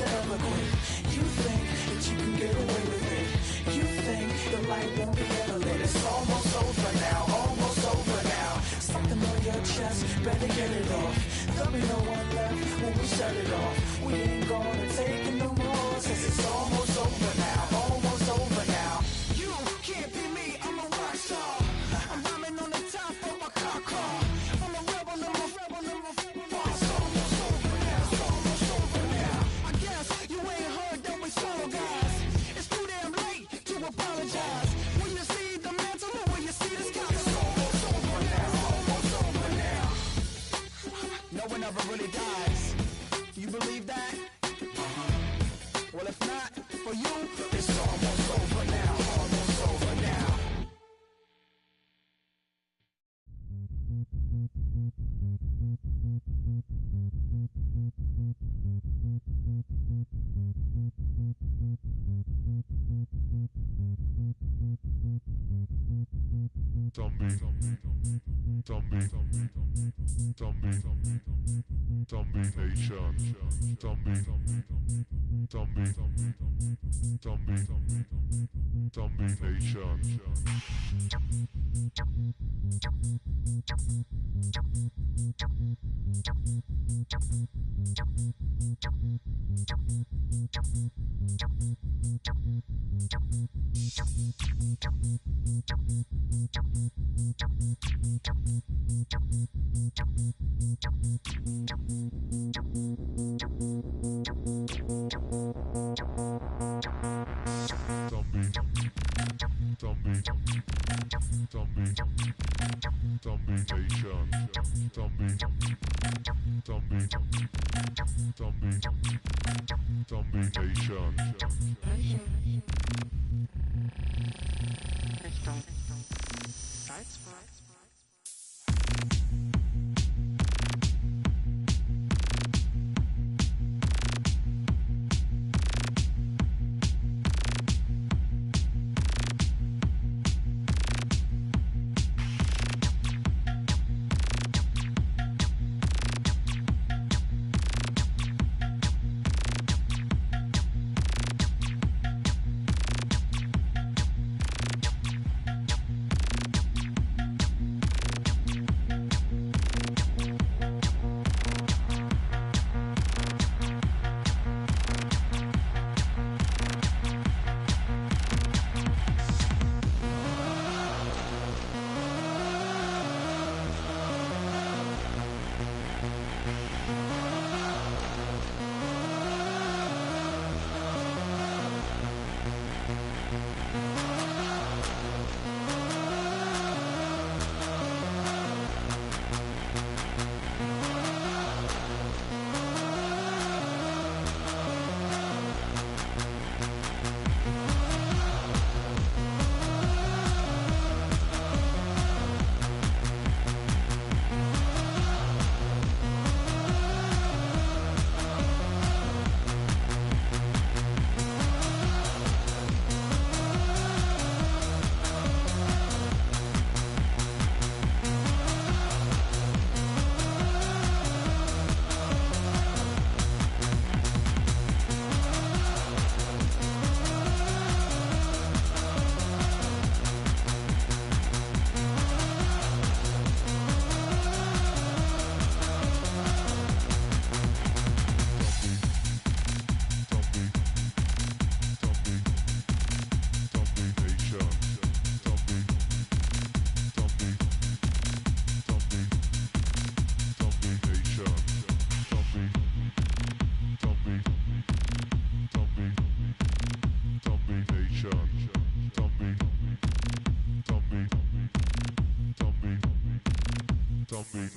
to ever quit. You think that you can get away with it. You think the light won't be ever lit. It's almost over now, almost over now. Something on your chest, better get it off. There'll be no one left when we shut it off. We ain't gonna take it no more, since it's almost over now, almost over now. You can't be me, I'm a rock star. I'm rhyming on the top of my car. I'm a rebel, I'm a rebel, I'm a rebel. It's almost over now, it's almost over now. I guess you ain't heard that we solo guys. It's too damn late to apologize. When you see the mantle or when you see the sky, it's almost over now, almost over now. No one ever really dies. You believe that? Well, if not, for you, it's almost over now, almost over now. Zombie Nation. Zombie Nation. Richtung Salzburg.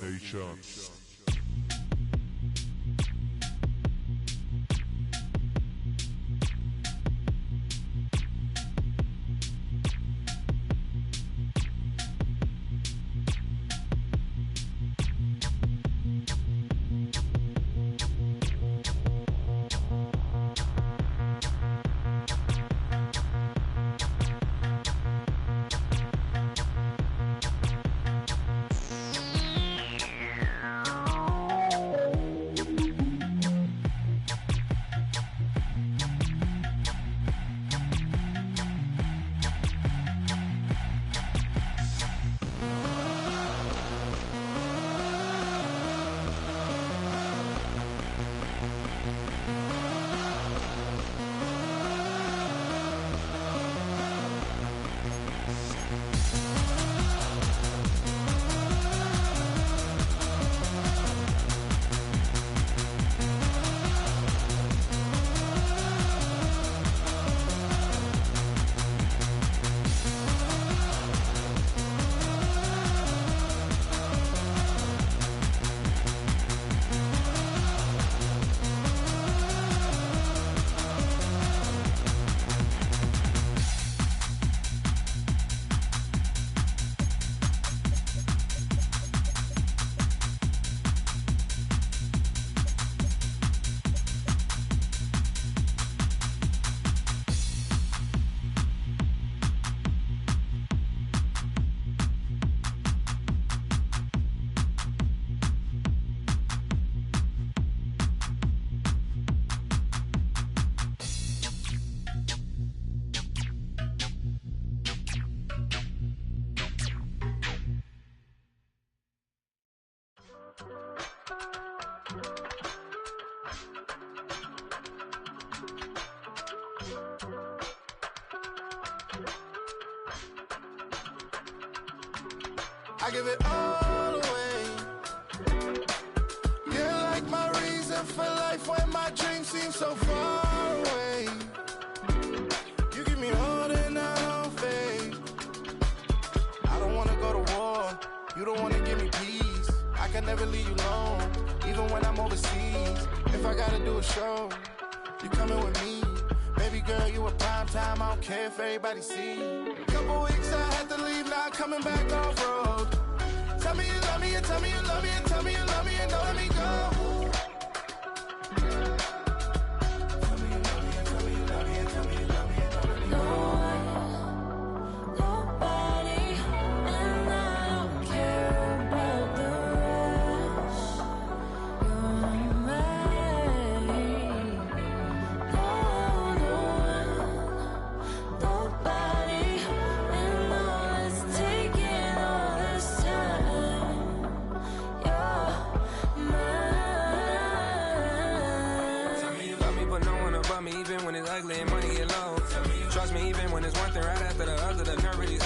Nation. I give it all away. You're like my reason for life when my dreams seem so far away. You give me all and I don't fade. I don't wanna go to war. You don't wanna give me peace. I can never leave you alone, even when I'm overseas. If I gotta do a show, you coming with me. Baby girl, you a prime time. I don't care if everybody see. Couple weeks I had to leave, now coming back off road. Tell me you love me and tell me you love me and tell me you love me and don't let me go. Tell me you love me and tell me you love me and tell me you love me and don't let me go. Nobody, and I don't care about the rest. You're mine. Nobody, and all is taking all this time. You're mine. Tell me you love me, but no one above me, even when it's ugly and money get low. Trust me, even when it's one thing right after the other, the nerve really.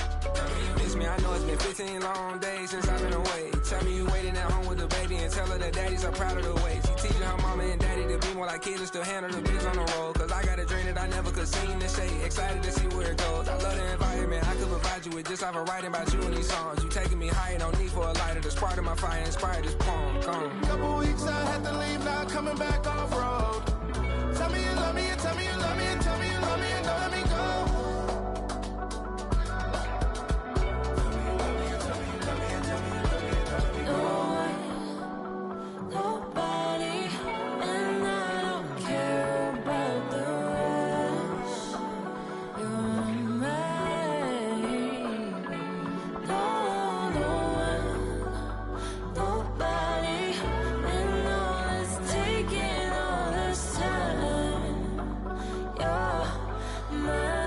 Miss me, I know it's been 15 long days since I've been away. Tell me you waiting at home with the baby and tell her that daddy's so proud of the way. She teaching her mama and daddy to be more like kids and still handle the biz on the road. Cause I got a dream that I never could sing to say. Excited to see where it goes. I love the environment. I could provide you with just like I'm writing about you in these songs. You taking me higher, no need for a lighter. The spark of my fire inspired this poem. Gone. Couple weeks I had to leave, now coming back off road. Tell me you love me and tell me you love me and tell me you love me and don't let me go. Tell me you love me and tell me you love me and tell me you love me and don't let me go. Nobody, and I don't care about the rest. You're mine. Nobody, and all is taking all this time. You're mine.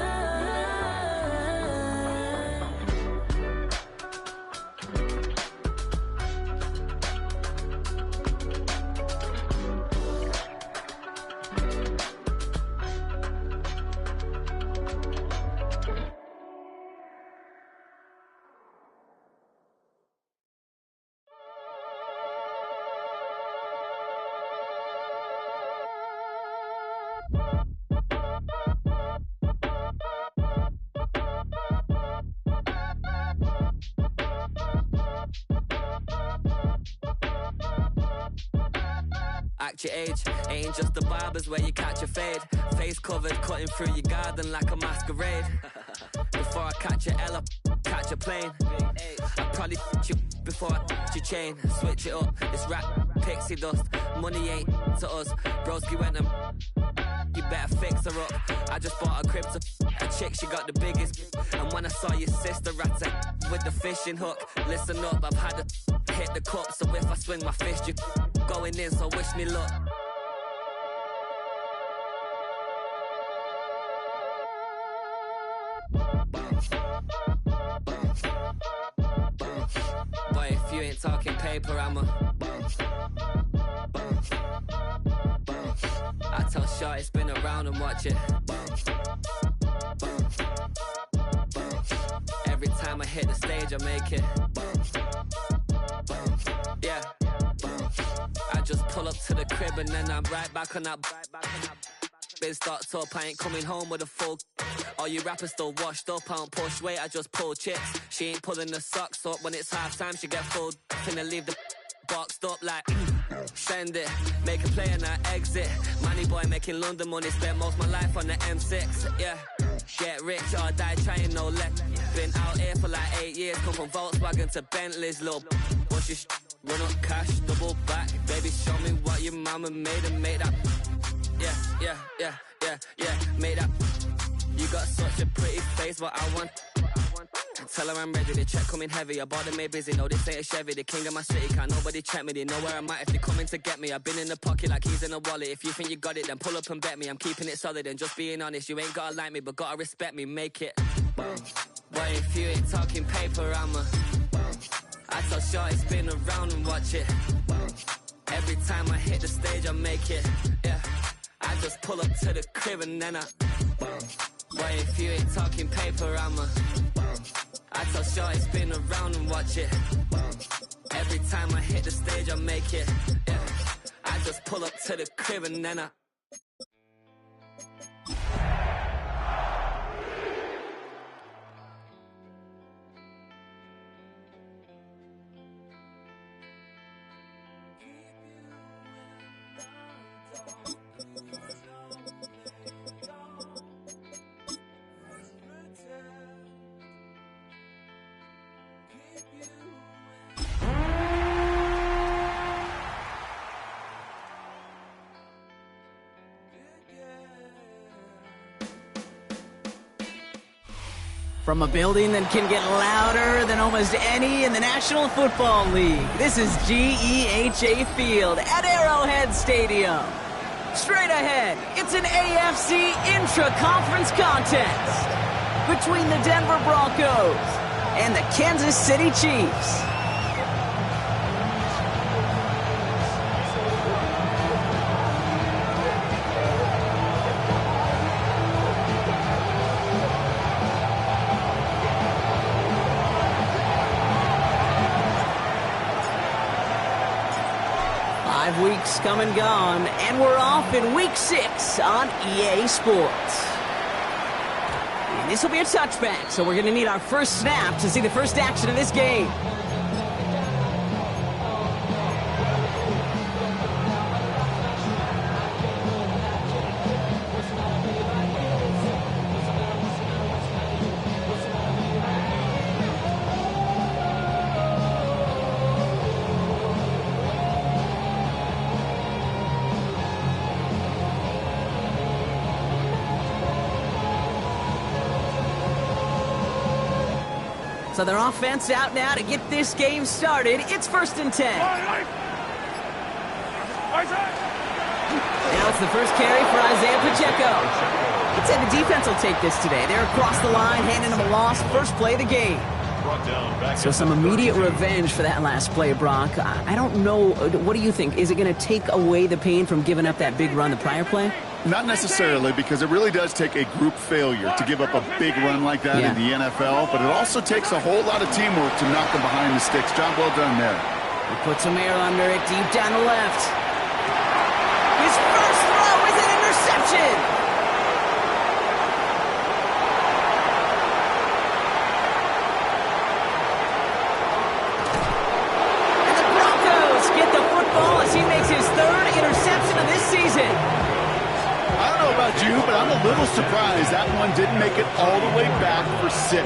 Act your age, ain't just the barbers where you catch a fade. Face covered, cutting through your garden like a masquerade. Before I catch a L up, catch a plane. I probably you before I your chain. Switch it up, it's rap, pixie dust. Money ain't to us. Broski went and you better fix her up. I just bought a crib to a chick, she got the biggest. And when I saw your sister at it with the fishing hook, listen up, I've had to hit the cup. So if I swing my fist, you going in, so wish me luck. Boy, if you ain't talking paper, I'm a I tell Short it's been around and watch it. Every time I hit the stage, I make it. Yeah. I just pull up to the crib and then I'm right back on that. Been stocked up, I ain't coming home with a full. All you rappers still washed up, I don't push weight, I just pull chips. She ain't pulling the socks up, when it's half time she get full. Finna leave the boxed up like send it, make a play and I exit. Money boy making London money, spent most of my life on the M6. Yeah, get rich or die trying, no let. Been out here for like 8 years, come from Volkswagen to Bentley's, little what's your run up cash, double back. Baby show me what your mama made and make that. Yeah, made that. You got such a pretty face, but I want. Tell her I'm ready, the check coming heavy. I bought them made busy, no this ain't a Chevy. The king of my city, can't nobody check me. They know where I'm at if they coming to get me. I've been in the pocket like keys in a wallet. If you think you got it, then pull up and bet me. I'm keeping it solid and just being honest. You ain't gotta like me, but gotta respect me, make it. But if you ain't talking paper, I'm a I tell Short it's been around and watch it. hit the stage, I make it. Yeah, I just pull up to the crib and then I. Boy, if you ain't talking paper, I tell Shorty spin around and watch it. Every time I hit the stage, I make it. Yeah, I just pull up to the crib and then I. From a building that can get louder than almost any in the National Football League, this is GEHA Field at Arrowhead Stadium. Straight ahead, it's an AFC intra-conference contest between the Denver Broncos and the Kansas City Chiefs. 5 weeks come and gone, and we're off in week 6 on EA Sports. And this will be a touchback, so we're going to need our first snap to see the first action of this game. So their offense out now to get this game started. It's 1st and 10. Now it's the first carry for Isaiah Pacheco. I'd say the defense will take this today. They're across the line, handing them a loss. First play of the game. So some immediate revenge for that last play, Brock. I don't know. What do you think? Is it going to take away the pain from giving up that big run the prior play? Not necessarily, because it really does take a group failure to give up a big run like that in the NFL, but it also takes a whole lot of teamwork to knock them behind the sticks. Job well done there. He puts some air under it, deep down the left. His first throw is an interception! And the Broncos get the football as he makes his 3rd interception of this season. I don't know about you, but I'm a little surprised that one didn't make it all the way back for 6.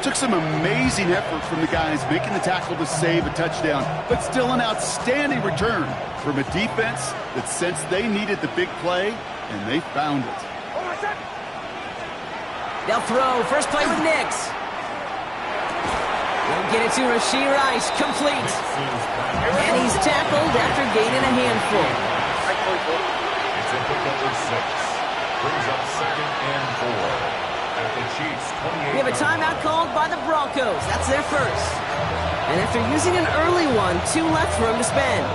Took some amazing effort from the guys making the tackle to save a touchdown, but still an outstanding return from a defense that sensed they needed the big play, and they found it. They'll throw. First play with Nix. They'll get it to Rashee Rice. Complete. And he's tackled after gaining a handful. Number 6 brings up 2nd and 4 at the Chiefs 28. We have a timeout called by the Broncos. That's their first. And after using an early one, 2 left for him to spend.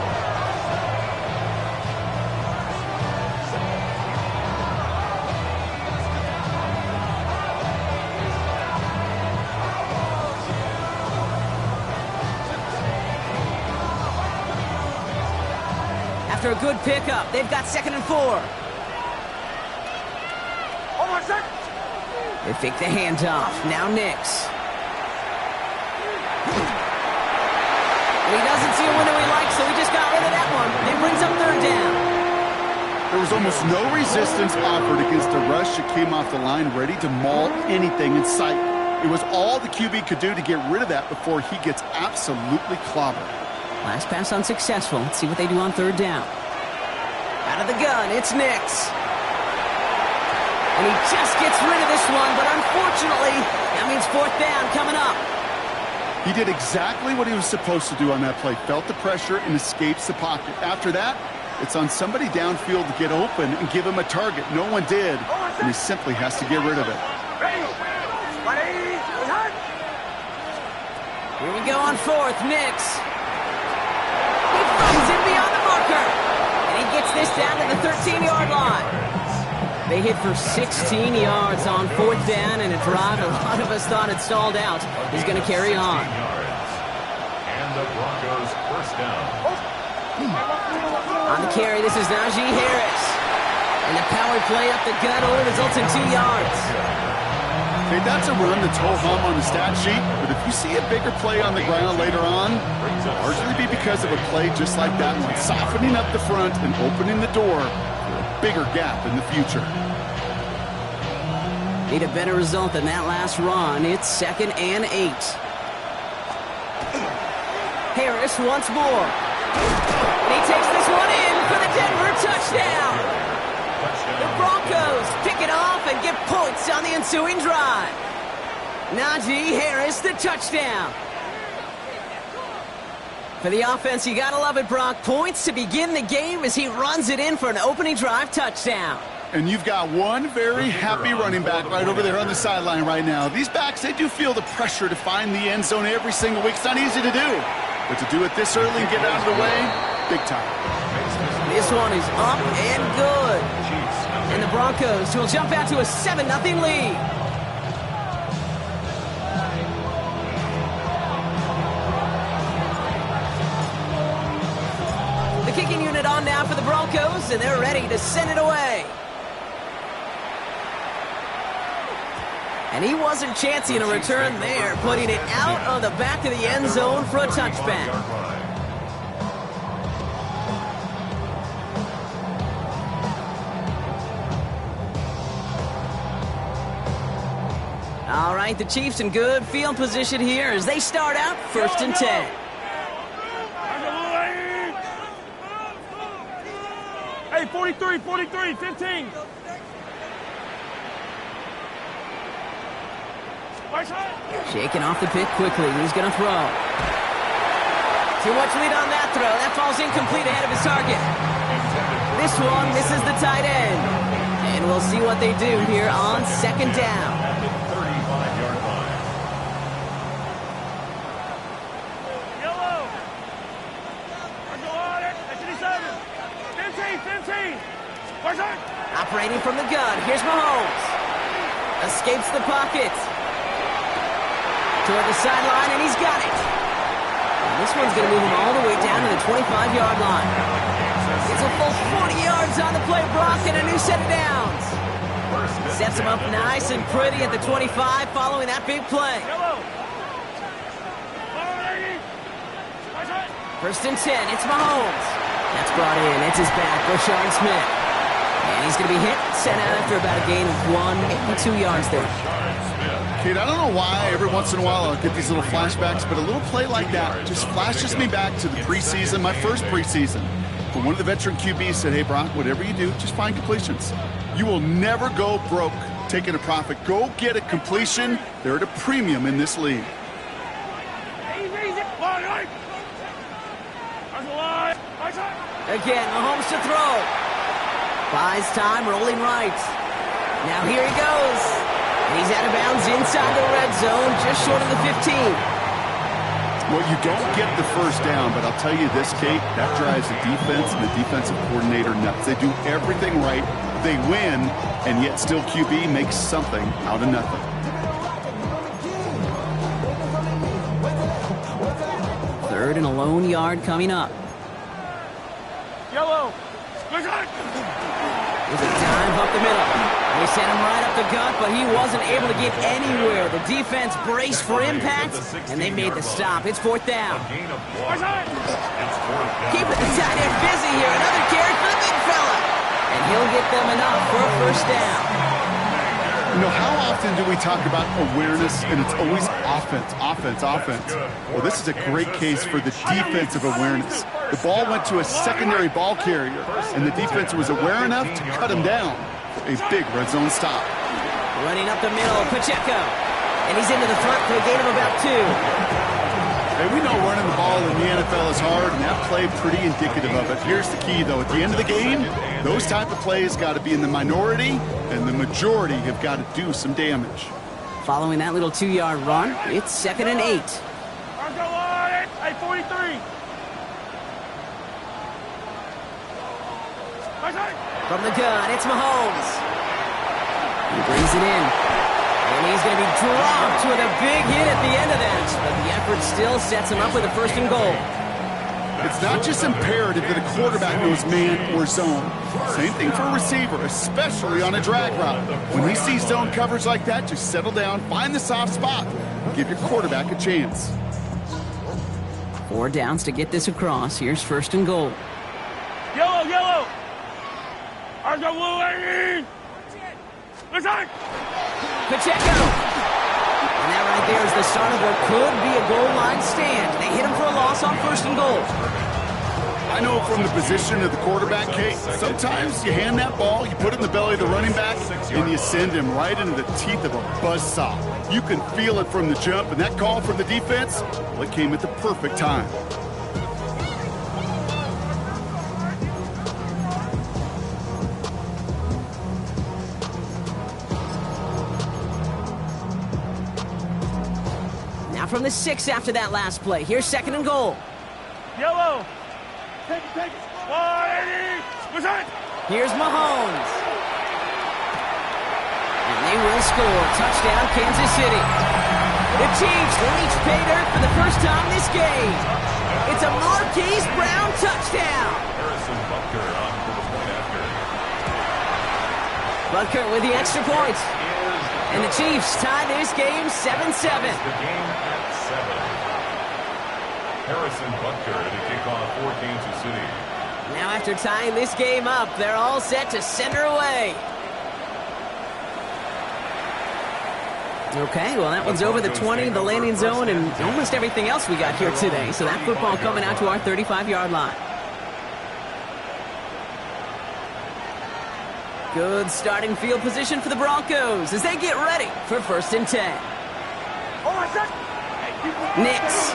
After a good pickup, they've got 2nd and 4. They fake the handoff. Now Nix. He doesn't see a window he likes, so he just got rid of that one. It brings up 3rd down. There was almost no resistance offered against a rush that came off the line ready to maul anything in sight. It was all the QB could do to get rid of that before he gets absolutely clobbered. Last pass unsuccessful. Let's see what they do on 3rd down. Out of the gun, it's Nix. And he just gets rid of this one, but unfortunately, that means 4th down coming up. He did exactly what he was supposed to do on that play. Felt the pressure and escapes the pocket. After that, it's on somebody downfield to get open and give him a target. No one did, and he simply has to get rid of it. Here we go on 4th, Nix. He throws it beyond the marker. this down to the 13-yard line. They hit for 16 yards on 4th down, and a drive a lot of us thought had stalled out is going to carry on. And the Broncos first down. On the carry, this is Najee Harris. And the power play up the gut only results in 2 yards. Okay, that's a run that's ho-hum on the stat sheet, but if you see a bigger play on the ground later on, it'll largely be because of a play just like that one, softening up the front and opening the door for a bigger gap in the future. Need a better result than that last run. It's 2nd and 8. Harris once more. And he takes this one in for the Denver touchdown. The Broncos pick it off and get points on the ensuing drive. Najee Harris, the touchdown. For the offense, you gotta love it, Brock. Points to begin the game as he runs it in for an opening drive touchdown. And you've got one very happy running back right over there on the sideline right now. These backs, they do feel the pressure to find the end zone every single week. It's not easy to do. But to do it this early and get out of the way, big time. This one is up and good. And the Broncos will jump out to a 7-0 lead. The kicking unit on now for the Broncos, and they're ready to send it away. And he wasn't chancing a return there, putting it out on the back of the end zone for a touchback. All right, the Chiefs in good field position here as they start out 1st and 10. Hey, 43, 15. Shaking off the pick quickly. He's going to throw. Too much lead on that throw. That falls incomplete ahead of his target. This one misses the tight end. And we'll see what they do here on 2nd down. Operating from the gun, here's Mahomes. Escapes the pocket. Toward the sideline, and he's got it. And this one's going to move him all the way down to the 25-yard line. It's a full 40 yards on the play, Brock, and a new set of downs. Sets him up nice and pretty at the 25 following that big play. 1st and 10, it's Mahomes. That's brought in, it's his back, Rashard Smith. And he's going to be hit, sent out after about a gain of 1, maybe 2 yards there. Kate, I don't know why every once in a while I'll get these little flashbacks, but a little play like that just flashes me back to the preseason, my first preseason. But one of the veteran QBs said, hey, Brock, whatever you do, just find completions. You will never go broke taking a profit. Go get a completion. They're at a premium in this league. Again, Mahomes to throw. Buys time, rolling right. Now here he goes. And he's out of bounds inside the red zone, just short of the 15. Well, you don't get the first down, but I'll tell you this, Kate, that drives the defense and the defensive coordinator nuts. They do everything right. They win, and yet still QB makes something out of nothing. Third and a lone yard coming up. Yellow. There's a dive up the middle. They sent him right up the gut, but he wasn't able to get anywhere. The defense braced for impact, and they made the stop. It's 4th down. Keeping the tight end busy here. Another carry for the big fella. And he'll get them enough for a 1st down. You know, how often do we talk about awareness, and it's always offense, offense, offense? Well, this is a great case for the defensive awareness. The ball went to a secondary ball carrier, and the defense was aware enough to cut him down. A big red zone stop. Running up the middle, Pacheco. And he's into the front for a gain of about 2. Hey, we know running the ball in the NFL is hard, and that play pretty indicative of it. Here's the key, though. At the end of the game, those type of plays got to be in the minority, and the majority have got to do some damage. Following that little 2-yard run, it's 2nd and 8. Hey, 43. From the gun, it's Mahomes. He brings it in. And he's going to be dropped with a big hit at the end of that. But the effort still sets him up with a 1st and goal. It's not just imperative that a quarterback knows man or zone. Same thing for a receiver, especially on a drag route. When he sees zone coverage like that, just settle down, find the soft spot, give your quarterback a chance. 4 downs to get this across. Here's 1st and goal. Yellow, yellow. Ours are blue, 80. Listen. Pacheco. And that right there is the start of what could be a goal line stand. They hit him for a loss on 1st and goal. I know from the position of the quarterback, Kate, sometimes you hand that ball, you put it in the belly of the running back, and you send him right into the teeth of a buzzsaw. You can feel it from the jump, and that call from the defense, well, it came at the perfect time. Now from the 6 after that last play. Here's 2nd and goal. Yellow. Take it. 180. Listen. Here's Mahomes. And they will score. Touchdown, Kansas City. The Chiefs reach pay dirt for the first time this game. It's a Marquise Brown touchdown. Harrison Butker on for the point after. Butker with the extra point. And the Chiefs tie this game 7-7. The game at 7. Harrison Butker to kick off for Kansas City. Now after tying this game up, they're all set to send her away. Okay, well that one's over the 20, the landing zone, and almost everything else we got here today. So that football coming out to our 35-yard line. Good starting field position for the Broncos as they get ready for 1st and 10. Nix.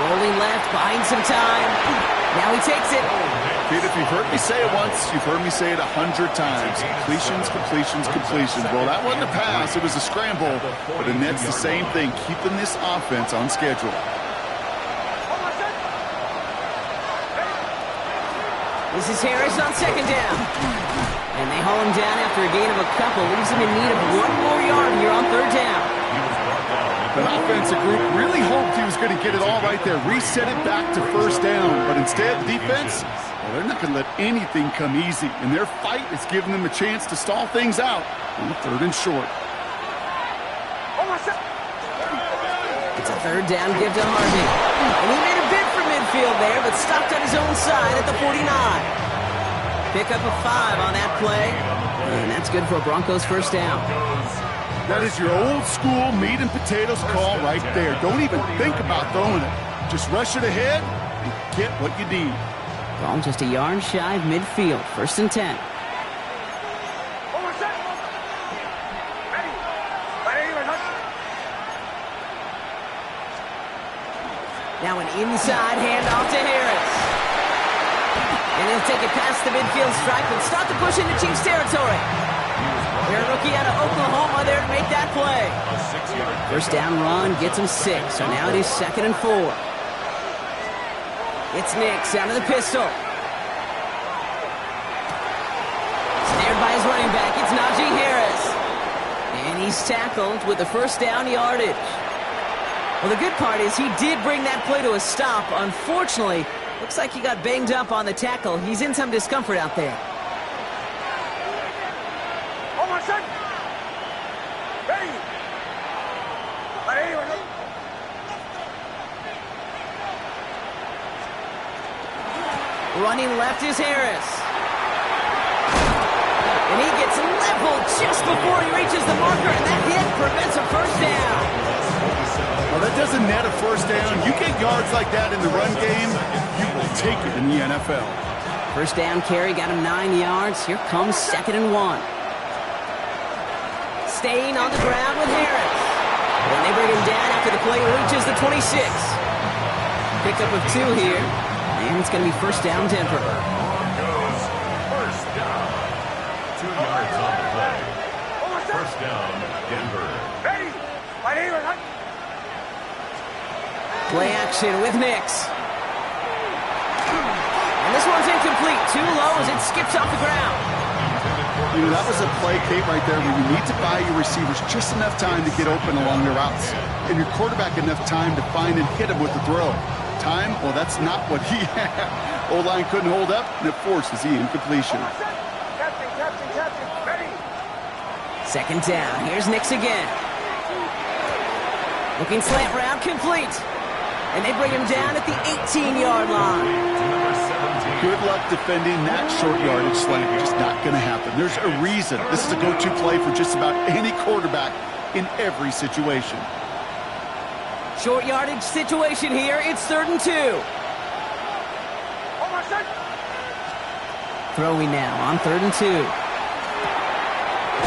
Rolling left, buying some time. Now he takes it. Kid, if you've heard me say it once, you've heard me say it 100 times. Completions. Well, that wasn't a pass. It was a scramble. But the net's the same thing, keeping this offense on schedule. This is Harris on 2nd down. And they haul him down after a gain of a couple. Leaves him in need of 1 more yard here on 3rd down. The offensive group really hoped he was going to get it all right there, reset it back to 1st down. But instead, the defense, well, they're not going to let anything come easy. And their fight is giving them a chance to stall things out on 3rd and short. It's a 3rd down give to Harvey. And he made a bid for midfield there, but stopped on his own side at the 49. Pick up a 5 on that play. And that's good for a Broncos 1st down. That is your old school meat and potatoes call right there. Don't even think about throwing it. Just rush it ahead and get what you need. Ball just a yard shy of midfield. 1st and 10. Now an inside handoff to Harris. And he'll take it past the midfield stripe and start to push into Chiefs territory. Their rookie out of Oklahoma there to make that play. 1st down run gets him 6. So now it is 2nd and 4. It's Nix out of the pistol. Snared by his running back. It's Najee Harris. And he's tackled with the 1st down yardage. Well, the good part is he did bring that play to a stop. Unfortunately, looks like he got banged up on the tackle. He's in some discomfort out there. Running left is Harris. And he gets leveled just before he reaches the marker, and that hit prevents a 1st down. Well, that doesn't net a 1st down. You get yards like that in the run game, you will take it in the NFL. 1st down carry got him 9 yards. Here comes 2nd and 1. Staying on the ground with Harris. And they bring him down after the play reaches the 26. Pickup of 2 here. And it's going to be 1st down Denver. Broncos 1st down. 2 yards on the play. 1st down Denver. Play action with Nix. too low as it skips off the ground. You know, that was a play, Kate, right there where you need to buy your receivers just enough time to get open along their routes. And your quarterback enough time to find and hit him with the throw. Time, well, that's not what he had. O-line couldn't hold up, and it forces the incompletion. Captain, ready. Second down. Here's Nix again. Looking slant route, complete. And they bring him down at the 18-yard line. Good luck defending that short yardage slant. Just not going to happen. There's a reason. This is a go-to play for just about any quarterback in every situation. Short yardage situation here. It's 3rd and 2. Throwing now on 3rd and 2.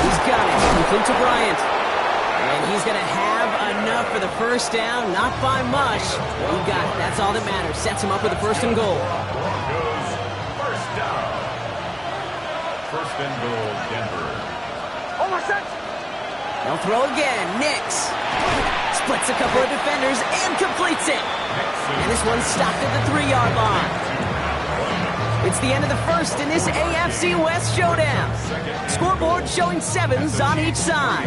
He's got it. Complete to Bryant. And he's going to have enough for the first down. Not by much. He got it. That's all that matters. Sets him up with a 1st and goal. First down. 1st and goal, Denver. They'll throw again. Nix splits a couple of defenders and completes it. And this one's stopped at the 3-yard line. It's the end of the first in this AFC West showdown. Scoreboard showing 7s on each side.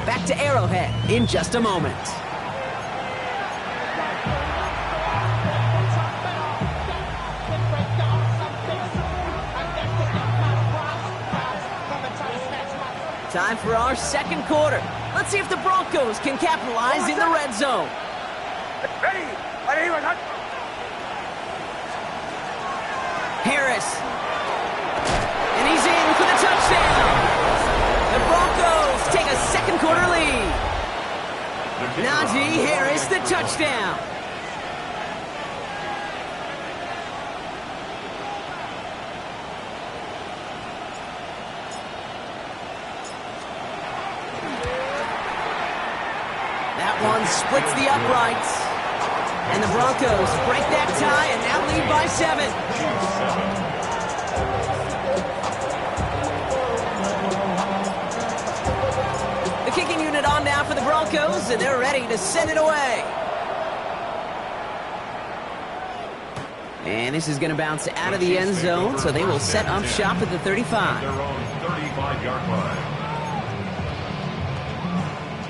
Back to Arrowhead in just a moment. Time for our second quarter. Let's see if the Broncos can capitalize in the red zone. Ready. Harris. And he's in for the touchdown. The Broncos take a second quarter lead. Najee Harris, the touchdown. That one splits the uprights. And the Broncos break that tie and now lead by 7. The kicking unit on now for the Broncos, and they're ready to send it away. And this is going to bounce out of the end zone, so they will set up shop at the 35. Their own 35-yard line.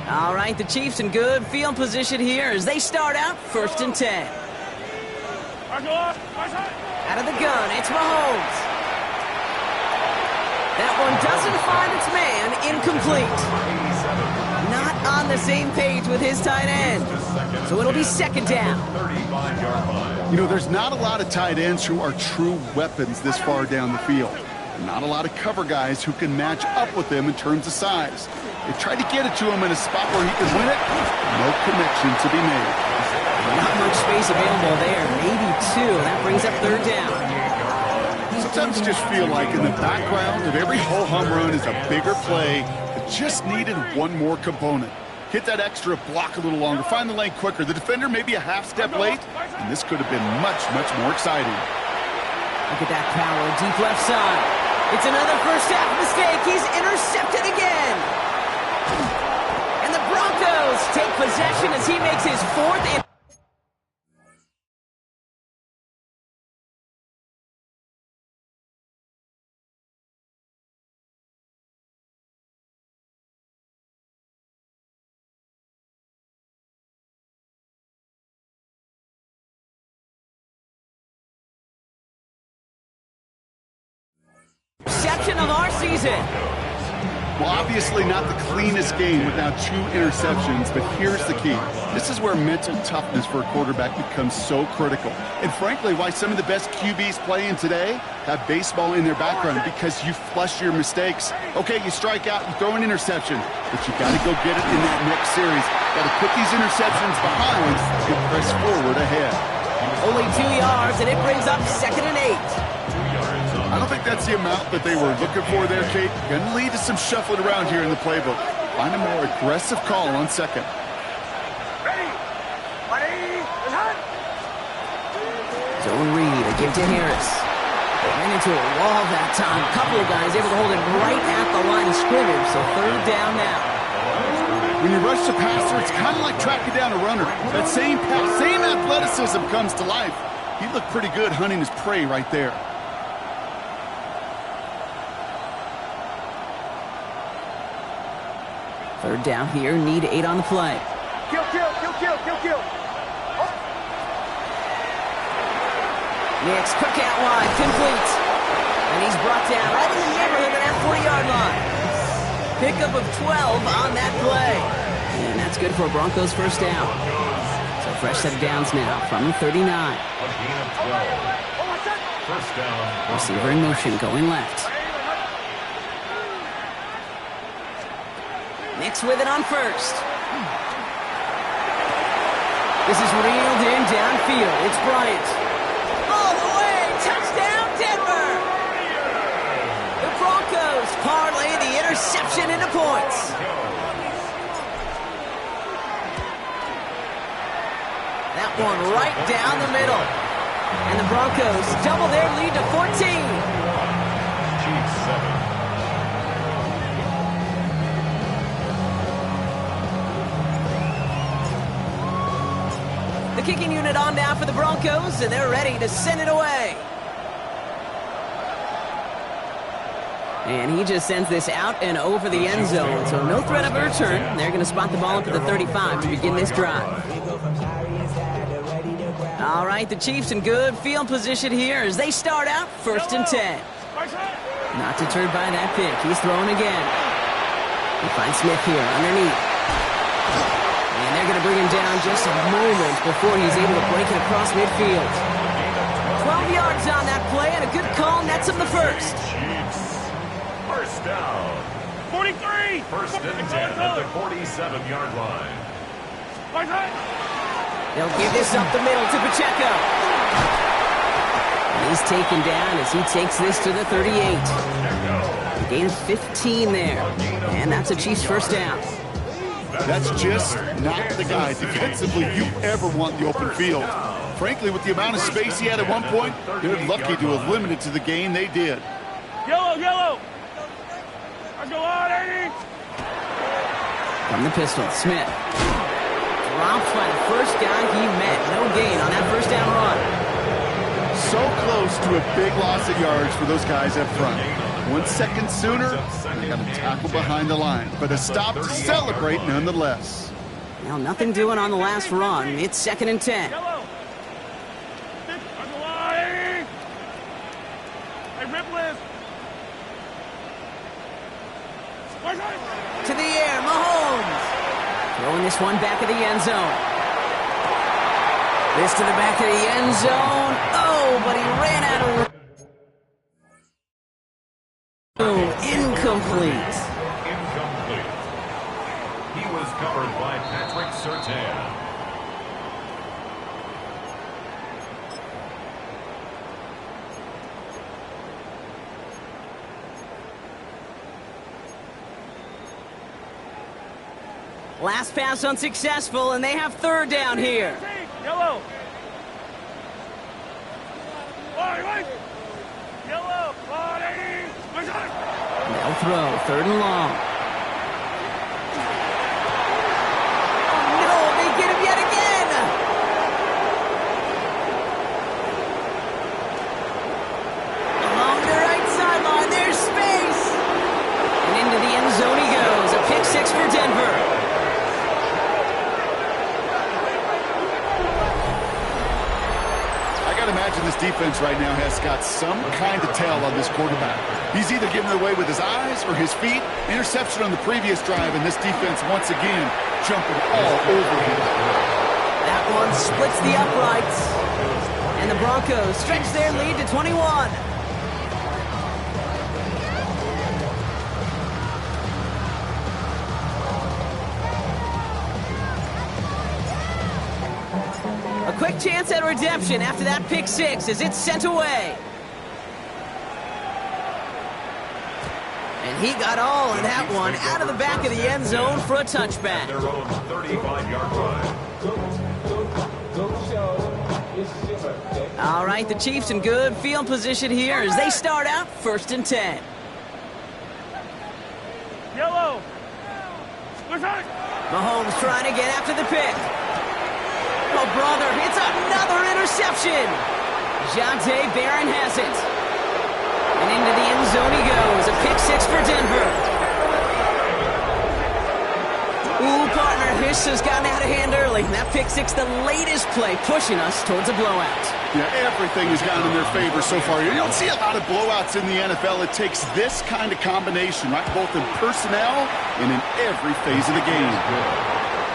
All right, the Chiefs in good field position here as they start out 1st and 10. Out of the gun, it's Mahomes. That one doesn't find its man, incomplete. Not on the same page with his tight end. So it'll be 2nd down. You know, there's not a lot of tight ends who are true weapons this far down the field. Not a lot of cover guys who can match up with them in terms of size. They tried to get it to him in a spot where he could win it. No connection to be made. Not much space available there. Maybe 2. That brings up 3rd down. Sometimes you just feel like in the background of every ho-hum run is a bigger play that just needed one more component. Hit that extra block a little longer. Find the lane quicker. The defender may be a half step late, and this could have been much, much more exciting. Look at that power deep left side. It's another first half mistake. He's intercepted again. And the Broncos take possession as he makes his 4th. Interception of our season. Well, obviously not the cleanest game with now 2 interceptions, but here's the key. This is where mental toughness for a quarterback becomes so critical. And frankly, why some of the best QBs playing today have baseball in their background, because you flush your mistakes. Okay, you strike out, you throw an interception, but you got to go get it in that next series. Got to put these interceptions behind and press forward ahead. Only 2 yards, and it brings up 2nd and 8. I don't think that's the amount that they were looking for there, Kate. Going to lead to some shuffling around here in the playbook. Find a more aggressive call on 2nd. Zone read, a give to Harris. Ran into a wall that time. A couple of guys able to hold it right at the line of scrimmage, so 3rd down now. When you rush the passer, it's kind of like tracking down a runner. That same pass, same athleticism comes to life. He looked pretty good hunting his prey right there. Third down here, need 8 on the play. Kill. Nix, quick out wide, complete. And he's brought down right in the neighborhood of that 40-yard line. Pickup of 12 on that play. And that's good for a Broncos first down. So fresh set of downs now from the 39. A gain of 12. First down. Receiver in motion, going left. Nix with it on first. This is reeled in downfield. It's Bryant. All the way. Touchdown, Denver. The Broncos parlay the interception into points. That one right down the middle. And the Broncos double their lead to 14. Chiefs 7. The kicking unit on now for the Broncos, and they're ready to send it away. And he just sends this out and over the end zone, so no threat of a return. They're going to spot the ball up at the 35 to begin this drive. All right, the Chiefs in good field position here as they start out 1st and 10. Not deterred by that pick. He's throwing again. He finds Smith here underneath. And they're going to bring him down just a moment before he's able to break it across midfield. 12 yards on that play and a good call nets him the first. First down. 43. First and 10 at the 47-yard line. They'll give this up the middle to Pacheco. And he's taken down as he takes this to the 38. A gain of 15 there. And that's a Chiefs first down. That's just not the guy defensively you ever want in the open field. Frankly, with the amount of space he had at one point, they're lucky to have limited to the gain they did. Yellow. Let's go on, 80. From the pistol, Smith. Dropped by the first guy he met. No gain on that first down run. So close to a big loss of yards for those guys up front. 1 second sooner, they got a tackle behind the line. But a stop to celebrate nonetheless. Well, nothing doing on the last run. It's 2nd and 10. Yellow. Let's go on, 80. Hey, Ripley. To the air, Mahomes. Throwing this one back of the end zone. This to the back of the end zone. Oh, but he ran out of room. Incomplete. He was covered by Patrick Surtain. Last pass unsuccessful, and they have 3rd down here. Yellow. Yellow. They'll throw 3rd and long. No, they get him yet again. Along the right sideline, there's space. And into the end zone he goes. A pick 6 for Denver. Imagine this defense right now has got some kind of tell on this quarterback. He's either giving it away with his eyes or his feet. Interception on the previous drive, and this defense once again jumping all over him. That one splits the uprights. And the Broncos stretch their lead to 21. Quick chance at redemption after that pick 6 as it's sent away. And he got all of that one out of the back of the end zone for a touchback. Their own 35-yard line. All right, the Chiefs in good field position here as they start out 1st and 10. Yellow. Mahomes trying to get after the pick. Oh, brother, it's another interception. Jonte Barron has it. And into the end zone he goes. A pick 6 for Denver. This has gotten out of hand early. That pick six, the latest play, pushing us towards a blowout. Yeah, everything has gone in their favor so far. You don't see a lot of blowouts in the NFL. It takes this kind of combination, right? Both in personnel and in every phase of the game.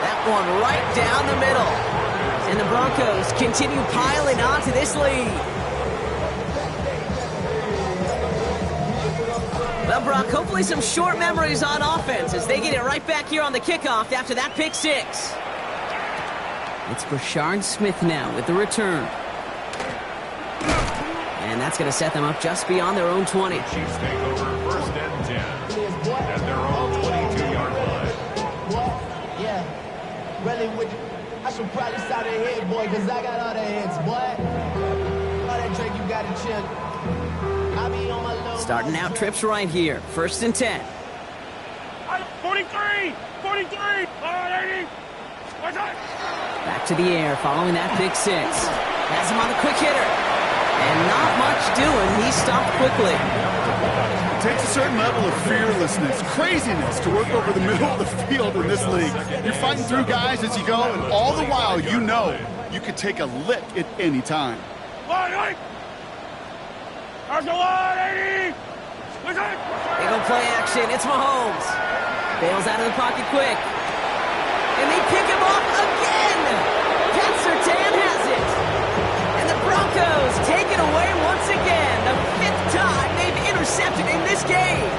That one right down the middle. And the Broncos continue piling on to this lead. Well, Brock, hopefully some short memories on offense as they get it right back here on the kickoff after that pick six. It's Brashard Smith now with the return. And that's going to set them up just beyond their own 20. Chiefs take over first and 10 at their own 22-yard line. Yeah, really, I should probably start a head, boy, because I got all the heads, boy. All that drink you got to chill. I be on my low. Starting out trips right here. First and 10. 43! 43! Back to the air following that pick six. Has him on the quick hitter. And not much doing. He stopped quickly. It takes a certain level of fearlessness, craziness to work over the middle of the field in this league. You're fighting through guys as you go, and all the while you know you could take a lick at any time. They go play action. It's Mahomes. Bails out of the pocket quick. And they pick him off again. Pat Surtain has it. And the Broncos take it away once again. The fifth time they've intercepted in this game.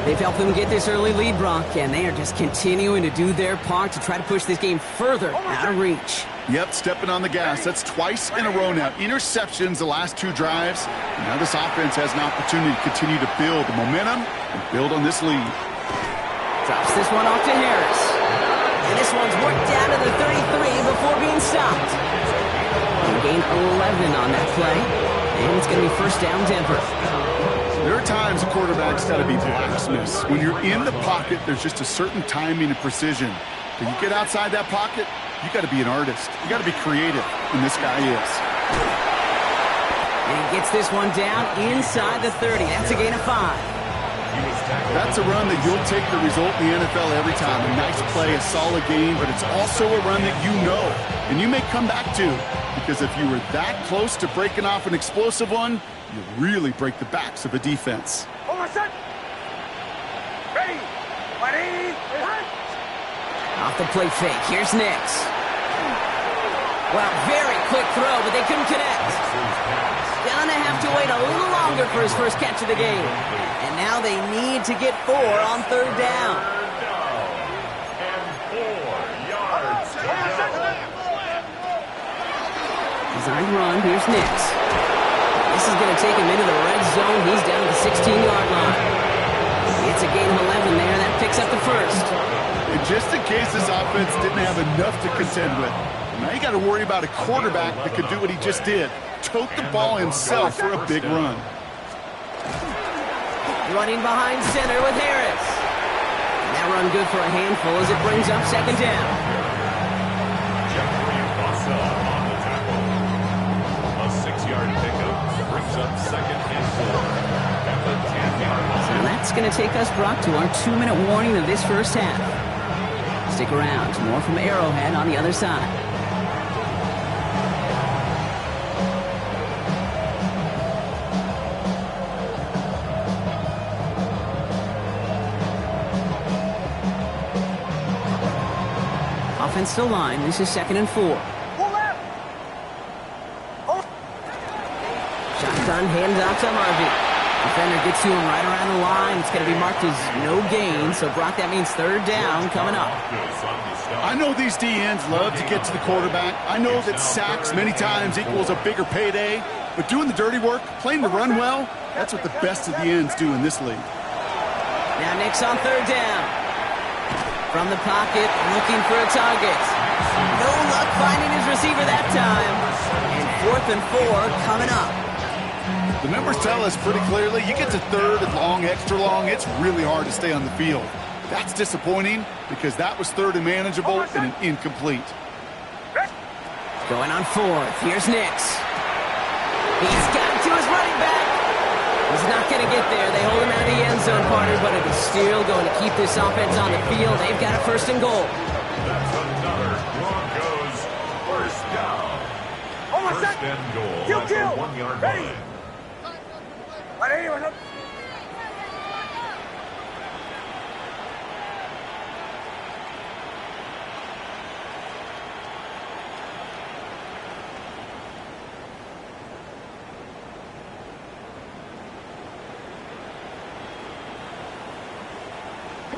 They've helped them get this early lead, Brock, and they are just continuing to do their part to try to push this game further out of reach. Yep, stepping on the gas. That's twice in a row now. Interceptions the last two drives. And now this offense has an opportunity to continue to build the momentum and build on this lead. Drops this one off to Harris. And this one's worked down to the 33 before being stopped. And gain 11 on that play. And it's going to be first down Denver. There are times a quarterback's got to be blacksmiths. When you're in the pocket, there's just a certain timing and precision. When you get outside that pocket, you got to be an artist. You got to be creative, and this guy is. And he gets this one down inside the 30. That's a gain of 5. That's a run that you'll take the result in the NFL every time. A nice play, a solid game, but it's also a run that you know, and you may come back to, because if you were that close to breaking off an explosive one, you really break the backs of a defense. Ready! Ready! Off the play fake. Here's Nix. Well, very quick throw, but they couldn't connect. Gonna have to wait a little longer for his first catch of the game. And now they need to get 4 on third down. And 4 yards to go. Designed run. Here's Nix. This is going to take him into the red zone. He's down at the 16-yard line. It's a gain of 11 there. That picks up the first. And just in case this offense didn't have enough to contend with, now you got to worry about a quarterback that could do what he just did. Tote the ball himself for a big run. Running behind center with Harris. And that run good for a handful as it brings up second down. Jeffrey Bossa on the tackle. A 6-yard pickup brings up second and 4 at the 10-yard line. So that's going to take us, Brock, to our 2-minute warning of this first half. Stick around. More from Arrowhead on the other side. Offense still line. This is second and 4. Shotgun handoff to Harvey. Defender gets to him right around the line. It's going to be marked as no gain. So, Brock, that means third down coming up. I know these DNs love to get to the quarterback. I know that sacks many times equals a bigger payday. But doing the dirty work, playing the run well, that's what the best of the ends do in this league. Now Nix on third down. From the pocket, looking for a target. No luck finding his receiver that time. And 4th and 4 coming up. The numbers tell us pretty clearly, you get to third and long, extra long, it's really hard to stay on the field. That's disappointing because that was third and manageable and an incomplete. Going on 4th. Here's Nix. He's got it to his running back. He's not going to get there. They hold him out of the end zone, partner, but it is still going to keep this offense on the field. They've got a 1st and goal. That's another Broncos first down. First and goal at the 1 yard line.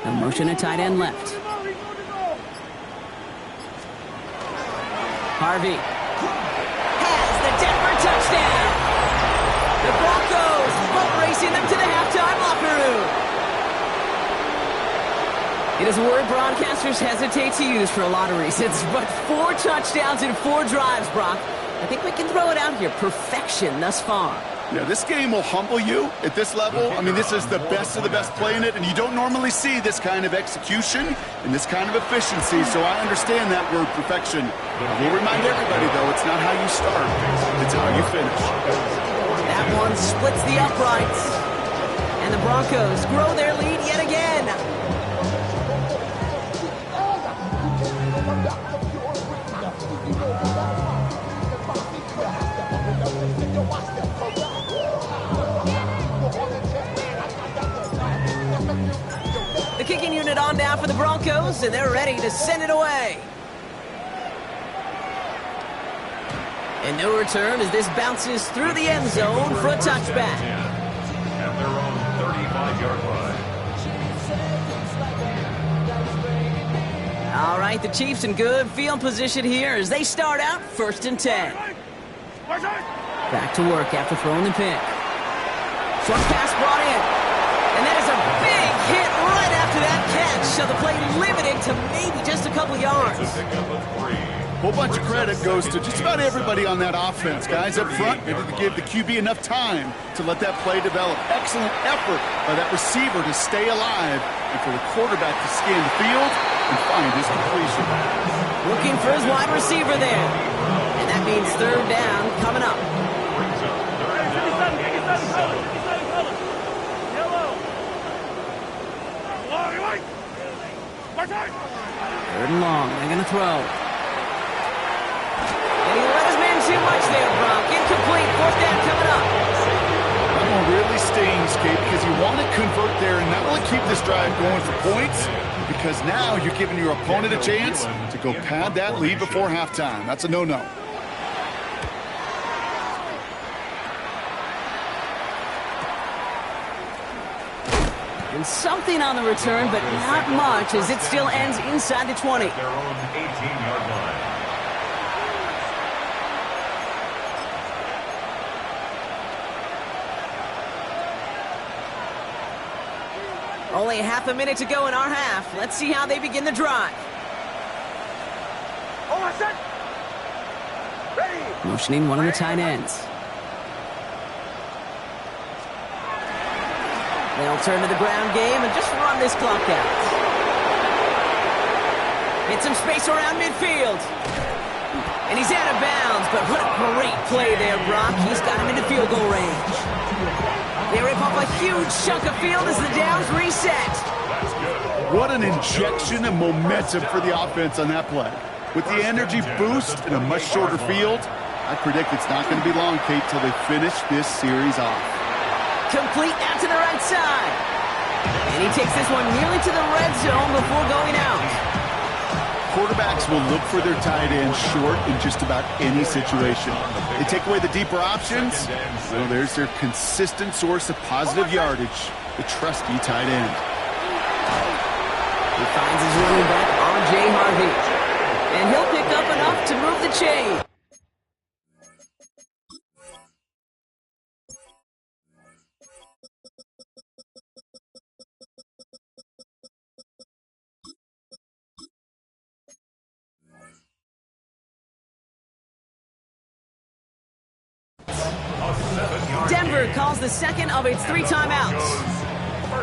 The motion at tight end left. Harvey has the Denver touchdown. The Broncos boat racing them to the halftime locker room. It is a word broadcasters hesitate to use for a lot of reasons, but 4 touchdowns in 4 drives, Brock. I think we can throw it out here. Perfection thus far. Yeah, this game will humble you at this level. I mean, this is the best of the best playing it, and you don't normally see this kind of execution and this kind of efficiency, so I understand that word perfection. I will remind everybody, though, it's not how you start, it's how you finish. That one splits the uprights, and the Broncos grow their lead yet again. The kicking unit on now for the Broncos, and they're ready to send it away. And no return as this bounces through the end zone for a touchback. At their own 35-yard line. All right, the Chiefs in good field position here as they start out 1st and 10. Back to work after throwing the pick. Short pass brought in. And that is a big hit right after that catch. So the play limited to maybe just a couple yards. Whole bunch of credit goes to just about everybody on that offense. Guys up front, maybe to give the QB enough time to let that play develop. Excellent effort by that receiver to stay alive and for the quarterback to scan the field and find his completion. Looking for his wide receiver there. And that means 3rd down coming up. 3rd and long. They're going to throw. And he let his man too much there, Brock. Incomplete. 4th down coming up. That one really stings, Kate, because you want to convert there and not only keep this drive going for points, because now you're giving your opponent a chance to go pad that lead before halftime. That's a no-no. And something on the return, but not much, as it still ends inside the 20. Their own 18-yard line. Only half a minute to go in our half. Let's see how they begin the drive. Motioning one of the tight ends. They'll turn to the ground game and just run this clock out. Hit some space around midfield. And he's out of bounds, but what a great play there, Brock. He's got him into field goal range. They rip off a huge chunk of field as the downs reset. What an injection of momentum for the offense on that play. With the energy boost in a much shorter field, I predict it's not going to be long, Kate, till they finish this series off. Complete out to the right side. And he takes this one nearly to the red zone before going out. Quarterbacks will look for their tight end short in just about any situation. They take away the deeper options. Well, there's their consistent source of positive yardage, the trusty tight end. He finds his running back, R.J. Harvey. And he'll pick up enough to move the chain. Denver calls the second of its 3 timeouts.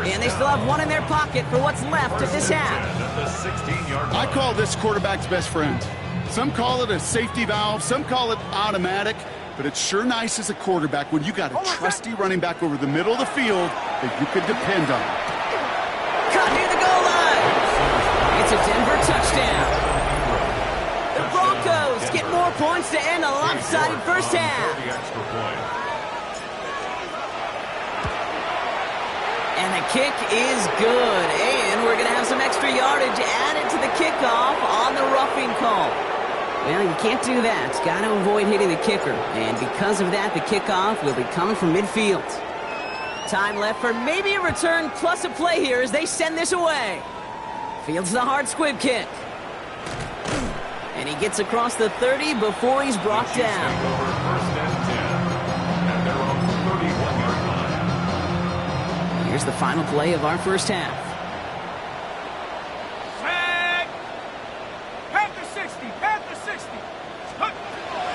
And they still have one in their pocket for what's left of this half. I call this quarterback's best friend. Some call it a safety valve, some call it automatic, but it's sure nice as a quarterback when you got a trusty running back over the middle of the field that you can depend on. Cut near the goal line. It's a to Denver, touchdown. The Broncos get more points to end a lopsided first half. And the kick is good. And we're going to have some extra yardage added to the kickoff on the roughing call. Well, you can't do that. Got to avoid hitting the kicker. And because of that, the kickoff will be coming from midfield. Time left for maybe a return plus a play here as they send this away. Fields the hard squib kick. And he gets across the 30 before he's brought down. First and 10. And they're on the 31-yard line. Here's the final play of our first half. Flag! Panther 60! Panther 60!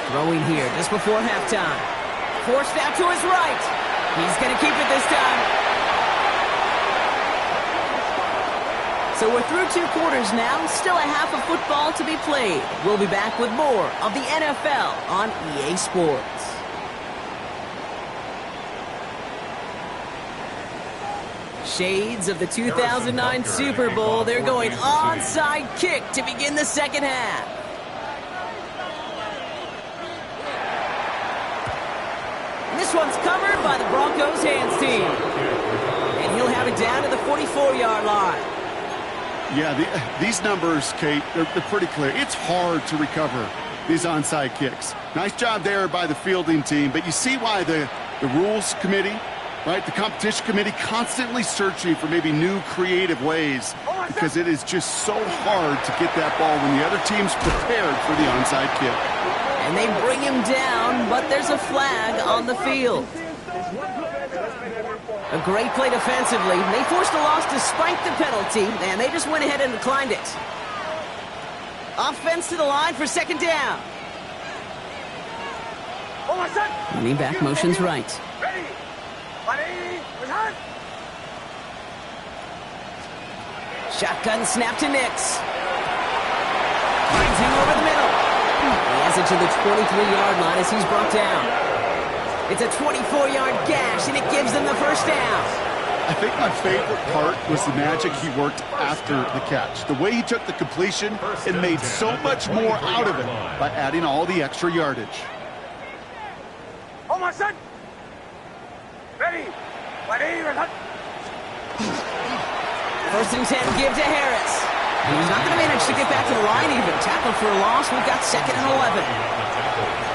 Throwing here just before halftime. Forced out to his right. He's going to keep it this time. So we're through 2 quarters now. Still a half of football to be played. We'll be back with more of the NFL on EA Sports. Shades of the 2009 Super Bowl. They're going onside kick to begin the second half. And this one's covered by the Broncos hands team. And he'll have it down to the 44-yard line. Yeah, these numbers, Kate, they're pretty clear. It's hard to recover these onside kicks. Nice job there by the fielding team, but you see why the rules committee, right, the competition committee, constantly searching for maybe new creative ways because it is just so hard to get that ball when the other team's prepared for the onside kick. And they bring him down, but there's a flag on the field. A great play defensively. They forced a loss despite the penalty, and they just went ahead and declined it. Offense to the line for second down. Running back motions right. Shotgun snap to Nix. Finds him over the middle. He has it to the 23-yard line as he's brought down. It's a 24-yard gash, and it gives them the first down. I think my favorite part was the magic he worked after the catch. The way he took the completion and made so much more out of it by adding all the extra yardage. Oh, my son! Ready! First and 10, give to Harris. And he's not going to manage to get back to the line even. Tackle for a loss. We've got second and 11.